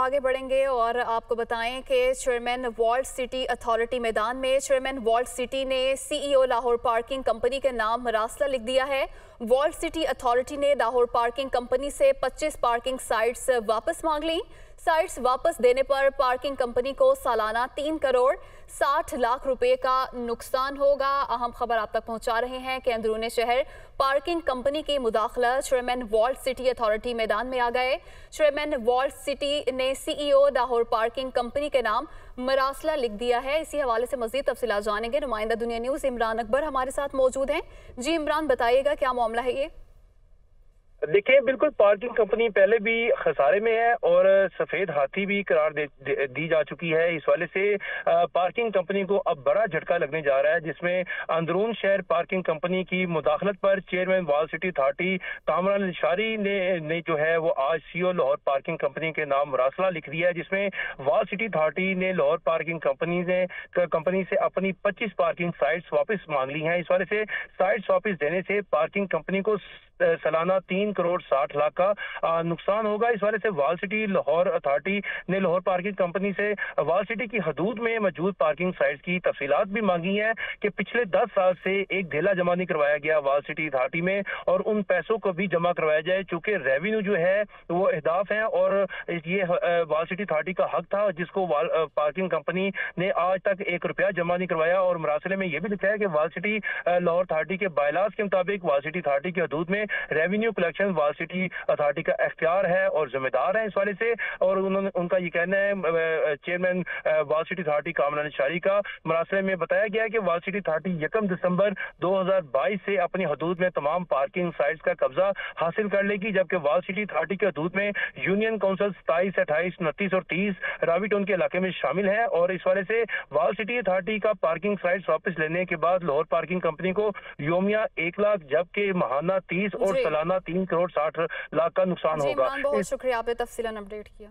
आगे बढ़ेंगे और आपको बताएं कि चेयरमैन वॉल्ट सिटी अथॉरिटी मैदान में चेयरमैन वॉल्ट सिटी ने सीईओ लाहौर पार्किंग कंपनी के नाम मरासला लिख दिया है। वॉल्ट सिटी अथॉरिटी ने लाहौर पार्किंग कंपनी से 25 पार्किंग साइट्स वापस मांग ली। साइट्स वापस देने पर पार्किंग कंपनी को सालाना 3 करोड़ 60 लाख रुपए का नुकसान होगा। अहम खबर आप तक पहुंचा रहे हैं कि अंदरूनी शहर पार्किंग कंपनी की मुदाखलत चेयरमैन वॉल्ट सिटी अथॉरिटी मैदान में आ गए। चेयरमैन वॉल्ट सिटी ने सीईओ लाहौर पार्किंग कंपनी के नाम मरासला लिख दिया है। इसी हवाले से मजीद तफसीलात जानेंगे। नुमाइंदा दुनिया न्यूज़ इमरान अकबर हमारे साथ मौजूद हैं। जी इमरान, बताइएगा क्या मामला है ये? देखिए, बिल्कुल पार्किंग कंपनी पहले भी खसारे में है और सफेद हाथी भी करार दी जा चुकी है। इस वाले से पार्किंग कंपनी को अब बड़ा झटका लगने जा रहा है, जिसमें अंदरून शहर पार्किंग कंपनी की मुदाखलत पर chairman Walled City Authority Kamran Ansari ने जो है वो आज सीईओ लाहौर पार्किंग कंपनी के नाम मरासला लिख दिया है, जिसमें वॉल्ट सिटी अथॉरिटी ने लाहौर पार्किंग कंपनी से अपनी 25 पार्किंग साइट्स वापस मांग ली हैं। इस वाले से साइट्स वापस देने से पार्किंग कंपनी को सालाना 3 करोड़ 60 लाख का नुकसान होगा। इस वाले से वॉल्ट सिटी लाहौर अथॉरिटी ने लाहौर पार्किंग कंपनी से वॉल्ट सिटी की हदूद में मौजूद पार्किंग साइट्स की तफसीलात भी मांगी है कि पिछले 10 साल से एक ढेला जमा नहीं करवाया गया वॉल्ट सिटी अथॉरिटी में, और उन पैसों को भी जमा करवाया जाए, चूंकि रेवेन्यू जो है वो अहदाफ है और ये वॉल्ट सिटी अथॉरिटी का हक था, जिसको पार्किंग कंपनी ने आज तक 1 रुपया जमा नहीं करवाया। और मरासले में यह भी लिखा है कि वॉल्ट सिटी लाहौर अथॉरिटी के बायलास के मुताबिक वॉल्ट सिटी अथॉरिटी की हदूद में revenue collection Walled City Authority का इख्तियार है और जिम्मेदार है इस वाले से। और उनका ये कहना है chairman Walled City Authority Kamran Ansari का मरासले में बताया गया है कि वॉल्ट सिटी अथॉरिटी 1 दिसंबर 2022 से अपनी हदूद में तमाम पार्किंग साइट्स का कब्जा हासिल कर लेगी, जबकि वॉल्ट सिटी अथॉरिटी की हदूद में यूनियन काउंसिल 27, 28, 29 और 30 रावीटोन के इलाके में शामिल है। और इस वाले से वॉल्ट सिटी अथॉरिटी का पार्किंग साइट्स वापस लेने के बाद लाहौर पार्किंग कंपनी को योमिया 1 लाख जबकि महाना 30 और सालाना 3 करोड़ 60 लाख का नुकसान होगा। बहुत शुक्रिया, आपने तफसीलन अपडेट किया।